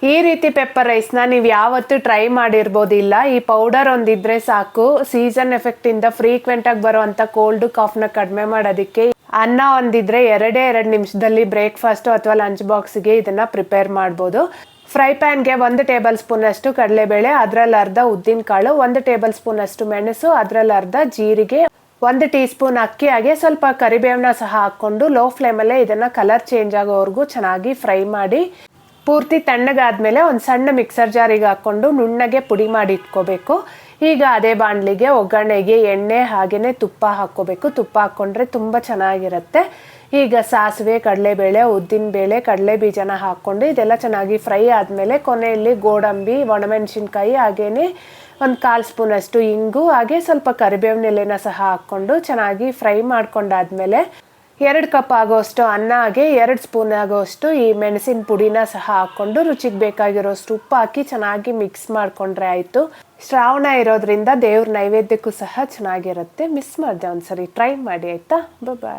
ಈ ರೀತಿ ಪೆಪ್ಪರ್ ರೈಸ್ನ ನೀವು ಯಾವತ್ತೂ ಟ್ರೈ ಮಾಡಿರ್ಬೋದಿಲ್ಲ. ಈ ಪೌಡರ್ ಒಂದಿದ್ರೆ ಸಾಕು, ಸೀಸನ್ ಎಫೆಕ್ಟಿಂದ ಫ್ರೀಕ್ವೆಂಟಾಗಿ ಬರುವಂಥ ಕೋಲ್ಡು ಕಾಫ್ನ ಕಡಿಮೆ ಮಾಡೋದಕ್ಕೆ. ಅನ್ನ ಒಂದಿದ್ರೆ 2 ನಿಮಿಷದಲ್ಲಿ ಬ್ರೇಕ್ಫಾಸ್ಟು ಅಥವಾ ಲಂಚ್ ಬಾಕ್ಸ್ಗೆ ಇದನ್ನು ಪ್ರಿಪೇರ್ ಮಾಡ್ಬೋದು. ಫ್ರೈ ಪ್ಯಾನ್ಗೆ 1 ಟೇಬಲ್ ಸ್ಪೂನಷ್ಟು ಕಡಲೆಬೇಳೆ, ಅದರಲ್ಲಿ ಅರ್ಧ ಉದ್ದಿನಕಾಳು, 1 ಟೇಬಲ್ ಸ್ಪೂನಷ್ಟು ಮೆಣಸು, ಅದರಲ್ಲಿ ಅರ್ಧ ಜೀರಿಗೆ, 1 ಟೀ ಸ್ಪೂನ್ ಅಕ್ಕಿ, ಹಾಗೆ ಸ್ವಲ್ಪ ಕರಿಬೇವನ್ನ ಸಹ ಹಾಕ್ಕೊಂಡು ಲೋ ಫ್ಲೇಮಲ್ಲೇ ಇದನ್ನು ಕಲರ್ ಚೇಂಜ್ ಆಗೋವರೆಗೂ ಚೆನ್ನಾಗಿ ಫ್ರೈ ಮಾಡಿ ಪೂರ್ತಿ ತಣ್ಣಗಾದ್ಮೇಲೆ ಒಂದು ಸಣ್ಣ ಮಿಕ್ಸರ್ ಜಾರಿಗೆ ಹಾಕ್ಕೊಂಡು ನುಣ್ಣಗೆ ಪುಡಿ ಮಾಡಿ ಇಟ್ಕೋಬೇಕು. ಈಗ ಅದೇ ಬಾಣಲಿಗೆ ಒಗ್ಗರಣೆಗೆ ಎಣ್ಣೆ ಹಾಗೆಯೇ ತುಪ್ಪ ಹಾಕ್ಕೋಬೇಕು. ತುಪ್ಪ ಹಾಕ್ಕೊಂಡ್ರೆ ತುಂಬ ಚೆನ್ನಾಗಿರುತ್ತೆ. ಈಗ ಸಾಸಿವೆ, ಕಡಲೆಬೇಳೆ, ಉದ್ದಿನಬೇಳೆ, ಕಡಲೆ ಬೀಜನ ಹಾಕ್ಕೊಂಡು ಇದೆಲ್ಲ ಚೆನ್ನಾಗಿ ಫ್ರೈ ಆದಮೇಲೆ ಕೊನೆಯಲ್ಲಿ ಗೋಡಂಬಿ, ಒಣಮೆಣಸಿನ್ಕಾಯಿ, ಹಾಗೆಯೇ 1/4 ಸ್ಪೂನಷ್ಟು ಇಂಗು, ಹಾಗೆ ಸ್ವಲ್ಪ ಕರಿಬೇವಿನ ಎಲೆನ ಸಹ ಹಾಕ್ಕೊಂಡು ಚೆನ್ನಾಗಿ ಫ್ರೈ ಮಾಡ್ಕೊಂಡಾದ್ಮೇಲೆ 2 ಕಪ್ ಆಗೋಷ್ಟು ಅನ್ನ, ಹಾಗೆ 2 ಸ್ಪೂನ್ ಆಗೋಷ್ಟು ಈ ಮೆಣಸಿನ ಪುಡಿನ ಸಹ ಹಾಕ್ಕೊಂಡು ರುಚಿಗೆ ಬೇಕಾಗಿರೋಷ್ಟು ಉಪ್ಪು ಹಾಕಿ ಚೆನ್ನಾಗಿ ಮಿಕ್ಸ್ ಮಾಡಿಕೊಂಡ್ರೆ ಆಯಿತು. ಶ್ರಾವಣ ಇರೋದ್ರಿಂದ ದೇವ್ರ ನೈವೇದ್ಯಕ್ಕೂ ಸಹ ಚೆನ್ನಾಗಿರುತ್ತೆ. ಮಿಸ್ ಮಾಡಿದೆ, ಒಂದ್ಸರಿ ಟ್ರೈ ಮಾಡಿ ಆಯಿತಾ. ಬಾಯ್.